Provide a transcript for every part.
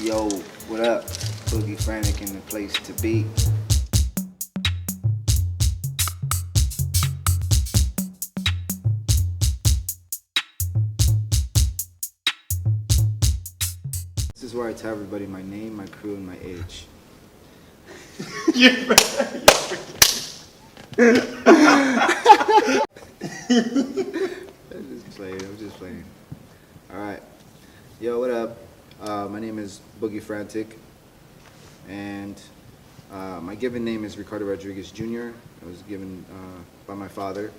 Yo, what up? Boogie Frantick in the place to be. This is where I tell everybody my name, my crew, and my age. I'm just playing. Alright. Yo, what up? My name is Boogie Frantick, and my given name is Ricardo Rodriguez Junior. I was given by my father.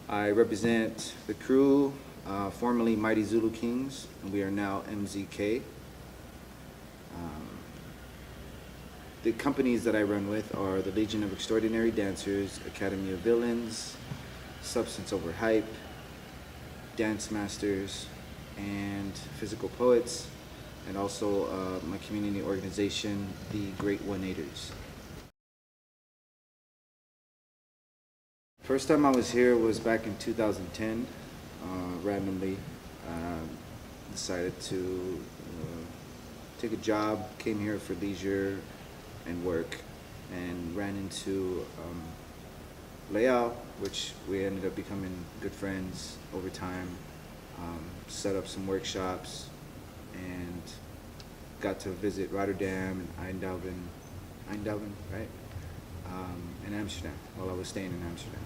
I represent the crew, formerly Mighty Zulu Kings, and we are now MZK. The companies that I run with are the Legion of Extraordinary Dancers, Academy of Villains, Substance Over Hype, Dance Masters, and Physical Poets, and also my community organization, the Great One-Eighters. First time I was here was back in 2010. Randomly decided to take a job, came here for leisure and work, and ran into Leal, which we ended up becoming good friends over time. Set up some workshops and got to visit Rotterdam and Eindhoven, right? And Amsterdam, while I was staying in Amsterdam.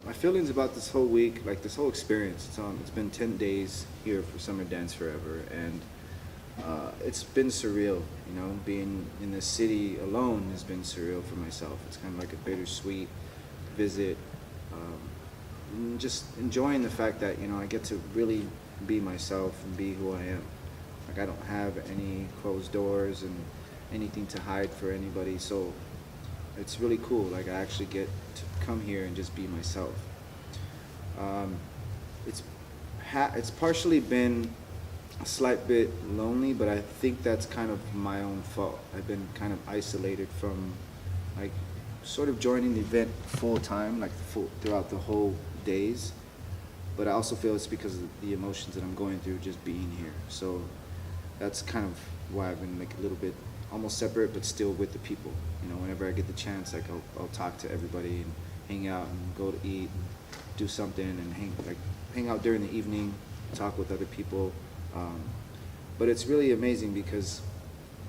My feelings about this whole week, like this whole experience, it's been 10 days here for Summer Dance Forever, and it's been surreal, you know. Being in this city alone has been surreal for myself. It's kind of like a bittersweet visit. And just enjoying the fact that, you know, I get to really be myself and be who I am. Like, I don't have any closed doors and anything to hide for anybody, so it's really cool. Like, I actually get to come here and just be myself. It's partially been a slight bit lonely, but I think that's kind of my own fault. I've been kind of isolated from, like, sort of joining the event full time, like throughout the whole days. But I also feel it's because of the emotions that I'm going through just being here. So that's kind of why I've been like a little bit almost separate, but still with the people. You know, whenever I get the chance, like I'll talk to everybody and hang out and go to eat, and do something, and hang out during the evening, talk with other people. But it's really amazing because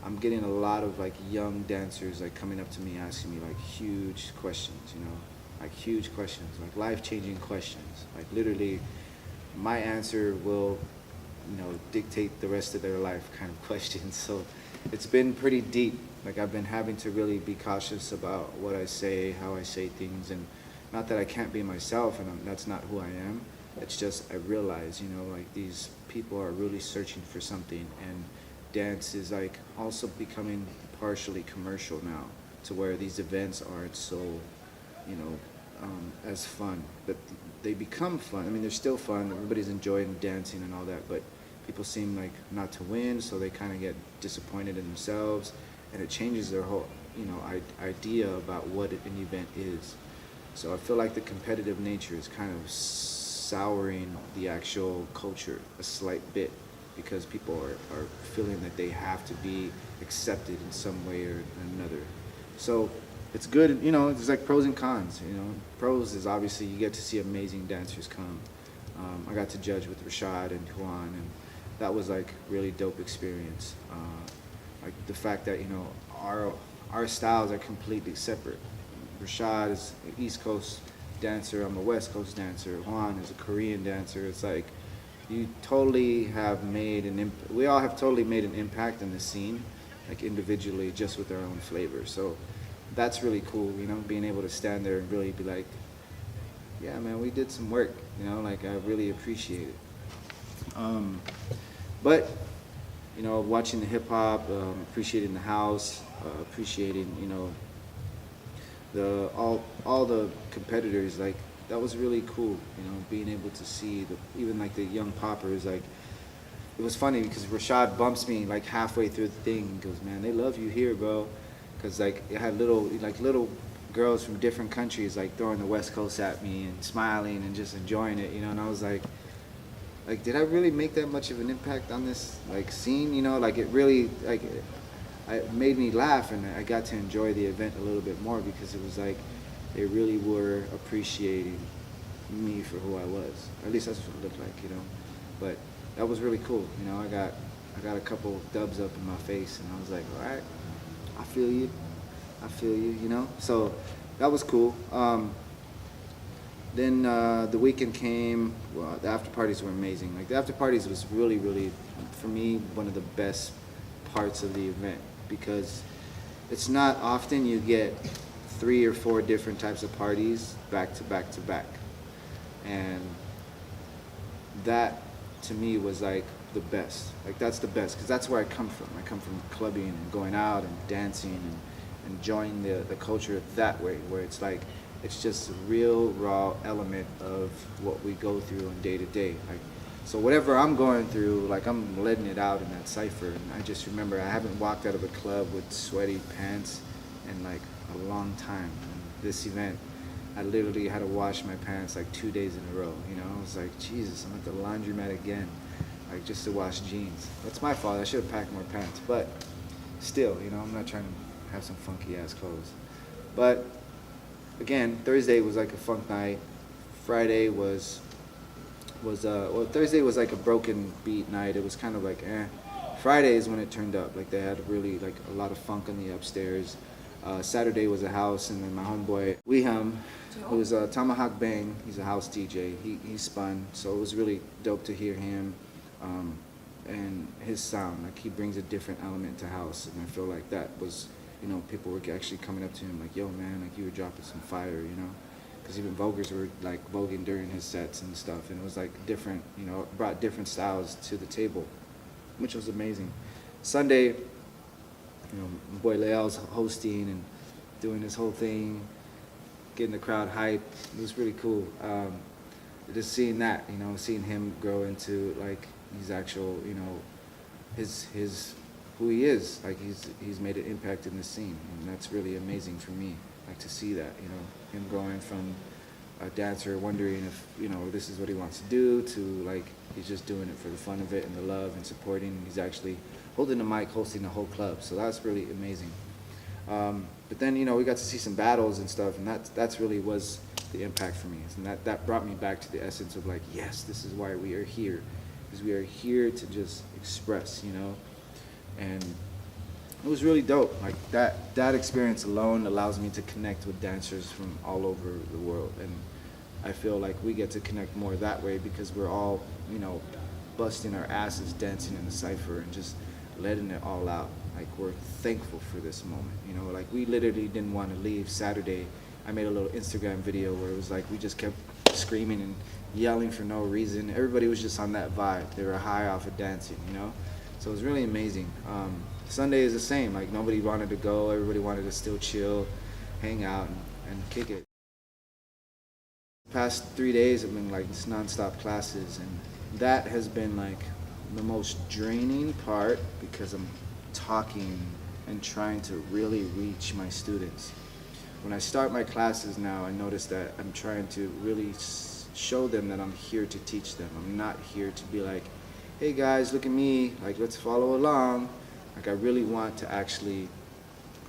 I'm getting a lot of like young dancers like coming up to me asking me like huge questions, you know, like huge questions, like life-changing questions. Like literally, my answer will, you know, dictate the rest of their life kind of questions. So it's been pretty deep. Like, I've been having to really be cautious about what I say, how I say things, and not that I can't be myself, and that's not who I am. It's just I realize, you know, like these people are really searching for something, and dance is like also becoming partially commercial now, to where these events aren't so, you know, as fun, but they become fun. I mean, they're still fun. Everybody's enjoying dancing and all that, but people seem like not to win, so they kind of get disappointed in themselves, and it changes their whole, you know, idea about what an event is. So I feel like the competitive nature is kind of souring the actual culture a slight bit, because people are feeling that they have to be accepted in some way or another. So it's good, you know, it's like pros and cons, you know. Pros is obviously you get to see amazing dancers come. I got to judge with Rashad and Juan, and that was like really dope experience. Like the fact that, you know, our styles are completely separate. Rashad is an East Coast dancer, I'm a West Coast dancer, Juan is a Korean dancer. It's like you totally have made we all have totally made an impact in the scene, like individually, just with our own flavor. So that's really cool, you know, being able to stand there and really be like, yeah, man, we did some work, you know, like I really appreciate it. But, you know, watching the hip hop, appreciating the house, appreciating, you know, all the competitors, like that was really cool, you know, being able to see even like the young poppers. Like, it was funny because Rashad bumps me like halfway through the thing and goes, man, they love you here, bro. Because like it had little girls from different countries like throwing the West Coast at me and smiling and just enjoying it, you know. And I was like, like, did I really make that much of an impact on this like scene? You know, like it really like it made me laugh, and I got to enjoy the event a little bit more because it was like they really were appreciating me for who I was. At least that's what it looked like, you know. But that was really cool. You know, I got a couple dubs up in my face, and I was like, all right, I feel you, you know. So that was cool. Then the weekend came. Well, the after parties were amazing. Like the after parties was really, really, for me, one of the best parts of the event because it's not often you get 3 or 4 different types of parties back to back to back, and that to me was like the best. Like that's the best because that's where I come from. I come from clubbing and going out and dancing and enjoying the culture that way, where it's like it's just a real raw element of what we go through on day to day. Like, so whatever I'm going through, like I'm letting it out in that cipher. And I just remember I haven't walked out of a club with sweaty pants in like a long time. And this event, I literally had to wash my pants like 2 days in a row. You know, I was like, Jesus, I'm at the laundromat again, like just to wash jeans. That's my fault. I should have packed more pants, but still, you know, I'm not trying to have some funky ass clothes. But again, Thursday was like a funk night. Friday was well, Thursday was like a broken beat night. It was kind of like Friday is when it turned up. Like they had really like a lot of funk on the upstairs. Saturday was a house, and then my homeboy Weham, who's Tomahawk Bang, he's a house DJ. He spun, so it was really dope to hear him and his sound. Like he brings a different element to house, and I feel like that was, you know, people were actually coming up to him like, yo man, like you were dropping some fire, you know, because even Vogers were like voguing during his sets and stuff, and it was like different, you know, brought different styles to the table, which was amazing. Sunday, you know, my boy Leal's hosting and doing his whole thing, getting the crowd hyped. It was really cool. Just seeing that, you know, seeing him grow into like his actual, you know, his who he is. Like he's made an impact in the scene, and that's really amazing for me. Like to see that, you know, him going from a dancer wondering if, you know, this is what he wants to do to like he's just doing it for the fun of it and the love and supporting. He's actually holding the mic, hosting the whole club. So that's really amazing. But then, you know, we got to see some battles and stuff, and that's really was the impact for me. And that brought me back to the essence of like, yes, this is why we are here. Because we are here to just express, you know. And it was really dope. Like that experience alone allows me to connect with dancers from all over the world. And I feel like we get to connect more that way because we're all, you know, busting our asses dancing in the cypher and just letting it all out. Like we're thankful for this moment, you know, like we literally didn't want to leave Saturday. I made a little Instagram video where it was like we just kept screaming and yelling for no reason. Everybody was just on that vibe. They were high off of dancing, you know. So it was really amazing. Sunday is the same. Like nobody wanted to go. Everybody wanted to still chill, hang out, and kick it. The past 3 days have been like just nonstop classes, and that has been like the most draining part because I'm talking and trying to really reach my students. When I start my classes now, I notice that I'm trying to really show them that I'm here to teach them. I'm not here to be like, hey guys, look at me, like let's follow along. Like I really want to actually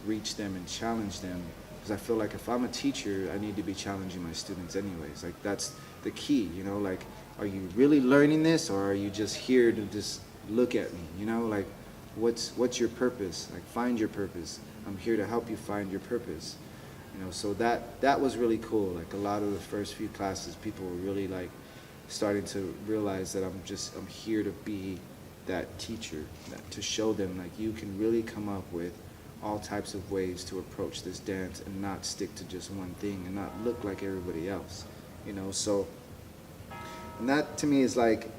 reach them and challenge them, because I feel like if I'm a teacher, I need to be challenging my students anyways. Like that's the key, you know, like are you really learning this, or are you just here to just look at me, you know? Like what's your purpose? Like find your purpose. I'm here to help you find your purpose. You know, so that was really cool. Like a lot of the first few classes, people were really like starting to realize that I'm here to be that teacher, to show them like you can really come up with all types of ways to approach this dance and not stick to just one thing and not look like everybody else, you know. So, and that to me is like,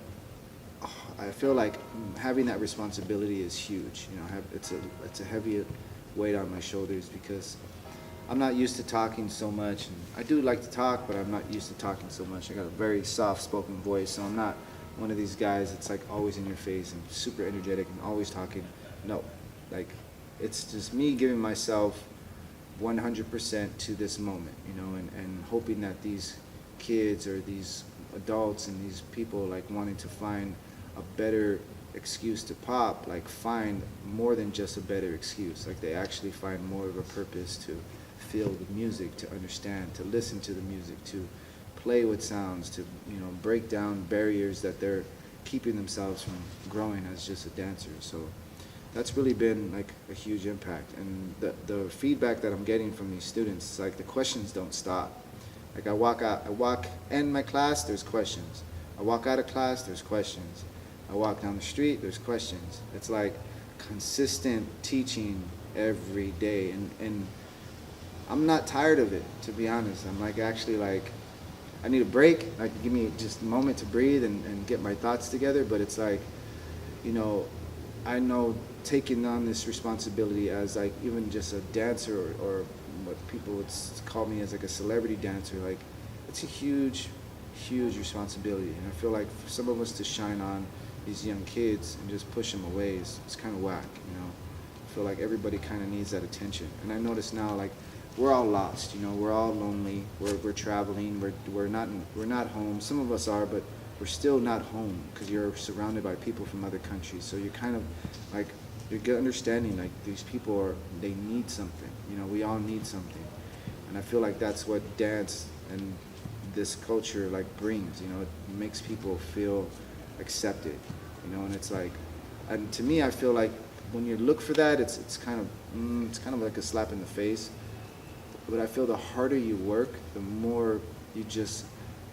I feel like having that responsibility is huge. You know, it's a heavy weight on my shoulders because I'm not used to talking so much. And I do like to talk, but I'm not used to talking so much. I got a very soft-spoken voice, so I'm not one of these guys that's like always in your face and super energetic and always talking. No, like it's just me giving myself 100% to this moment, you know, and hoping that these kids or these adults and these people like wanting to find a better excuse to pop, like find more than just a better excuse. Like they actually find more of a purpose to feel the music, to understand, to listen to the music, to play with sounds, to, you know, break down barriers that they're keeping themselves from growing as just a dancer. So that's really been like a huge impact. And the feedback that I'm getting from these students is like the questions don't stop. Like I walk in my class, there's questions. I walk out of class, there's questions. I walk down the street, there's questions. It's like consistent teaching every day. And I'm not tired of it, to be honest. I'm like actually like, I need a break. Like give me just a moment to breathe and get my thoughts together. But it's like, you know, I know taking on this responsibility as like even just a dancer or what people would call me as like a celebrity dancer, like it's a huge responsibility. And I feel like for some of us to shine on these young kids and just push them away is kind of whack, you know. I feel like everybody kind of needs that attention. And I notice now, like, we're all lost, you know, we're all lonely, we're traveling, we're not home. Some of us are, but we're still not home because you're surrounded by people from other countries. So you're kind of like, you're understanding like these people they need something, you know, we all need something. And I feel like that's what dance and this culture like brings, you know, it makes people feel accepted, you know. And it's like, and to me I feel like when you look for that, it's kind of like a slap in the face. But I feel the harder you work, the more you just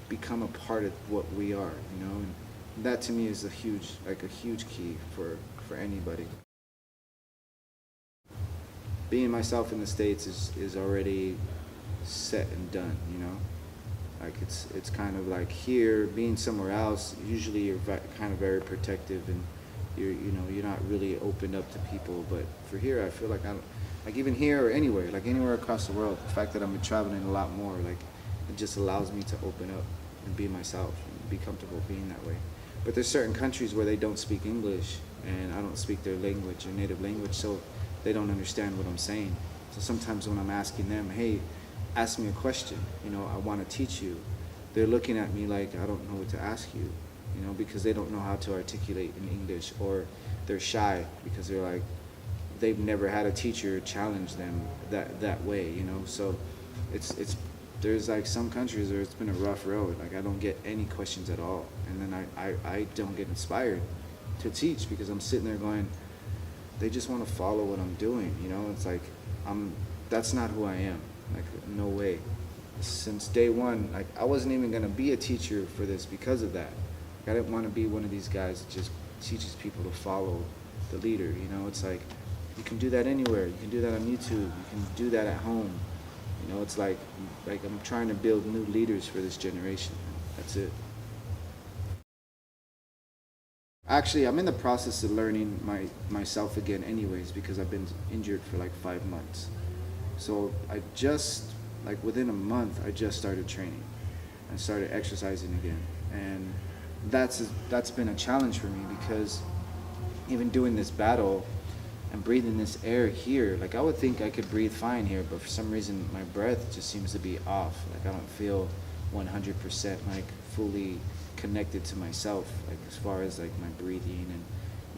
become a part of what we are, you know. And that to me is a huge key for anybody. Being myself in the States is already set and done, you know. Like it's kind of like here, being somewhere else, usually you're kind of very protective and you're not really opened up to people. But for here, I feel like like even here or anywhere, like anywhere across the world, the fact that I'm traveling a lot more, like it just allows me to open up and be myself and be comfortable being that way. But there's certain countries where they don't speak English and I don't speak their language or native language, so they don't understand what I'm saying. So sometimes when I'm asking them, hey, ask me a question, you know, I want to teach you, they're looking at me like I don't know what to ask you, you know, because they don't know how to articulate in English, or they're shy because they're like, they've never had a teacher challenge them that way, you know. So it's there's like some countries where it's been a rough road. Like I don't get any questions at all, and then I don't get inspired to teach because I'm sitting there going, they just want to follow what I'm doing, you know. It's like that's not who I am. Like no way. Since day one, like I wasn't even gonna be a teacher for this because of that. Like, I didn't want to be one of these guys that just teaches people to follow the leader, you know. It's like you can do that anywhere. You can do that on YouTube. You can do that at home. You know, it's like I'm trying to build new leaders for this generation. That's it. Actually, I'm in the process of learning myself again anyways because I've been injured for like 5 months. So I just, like within a month, I just started training and started exercising again. And that's been a challenge for me because even doing this battle and breathing this air here, like I would think I could breathe fine here, but for some reason my breath just seems to be off. Like I don't feel 100% like fully connected to myself, like as far as like my breathing and,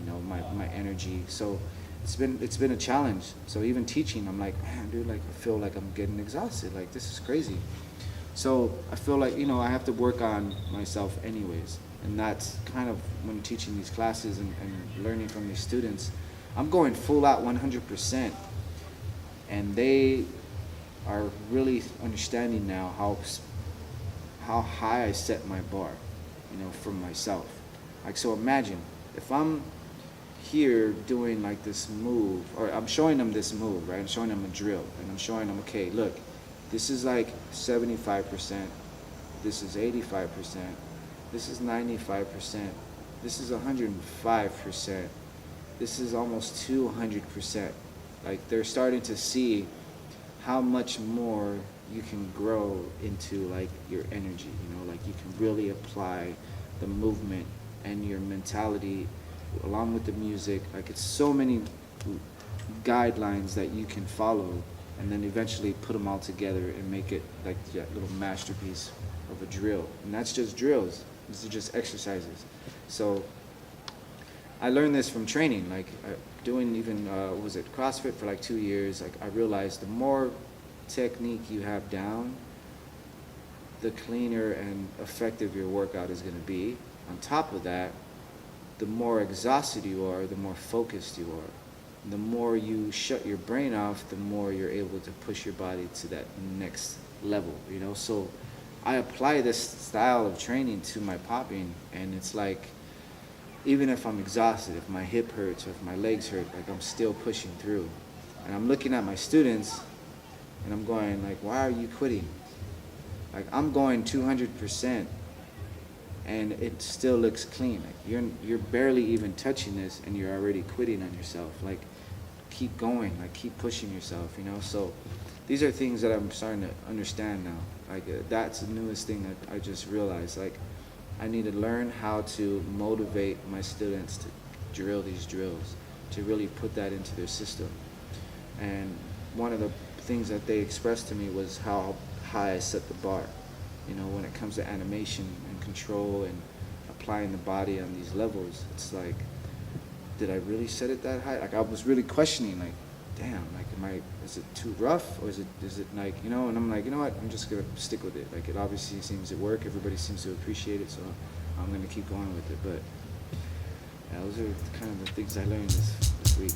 you know, my energy. So it's been a challenge. So even teaching, I'm like, man, dude, like I feel like I'm getting exhausted. Like this is crazy. So I feel like, you know, I have to work on myself anyways. And that's kind of when teaching these classes and learning from these students, I'm going full out 100%. And they are really understanding now how high I set my bar, you know, for myself. Like, so imagine if I'm here doing like this move, or I'm showing them this move, right? I'm showing them a drill, and I'm showing them, okay, look, this is like 75%, this is 85%, this is 95%, this is 105%, this is almost 200%. Like they're starting to see how much more you can grow into like your energy, you know, like you can really apply the movement and your mentality along with the music. Like it's so many guidelines that you can follow and then eventually put them all together and make it like that little masterpiece of a drill, and that's just drills. These are just exercises. So I learned this from training, like doing even was it CrossFit for like 2 years. Like I realized the more technique you have down, the cleaner and effective your workout is going to be. On top of that, the more exhausted you are, the more focused you are. The more you shut your brain off, the more you're able to push your body to that next level, you know? So I apply this style of training to my popping, and it's like, even if I'm exhausted, if my hip hurts or if my legs hurt, like I'm still pushing through. And I'm looking at my students and I'm going like, why are you quitting? Like I'm going 200% and it still looks clean. Like you're barely even touching this and you're already quitting on yourself. Like keep going, like keep pushing yourself, you know? So these are things that I'm starting to understand now. Like that's the newest thing that I just realized. Like I need to learn how to motivate my students to drill these drills, to really put that into their system. And one of the things that they expressed to me was how high I set the bar, you know, when it comes to animation and control and applying the body on these levels. It's like, did I really set it that high? Like I was really questioning, like, damn, like is it too rough, or is it like, you know? And I'm like, you know what, I'm just gonna stick with it. Like it obviously seems to work, everybody seems to appreciate it, so I'm gonna keep going with it. But yeah, those are kind of the things I learned this week.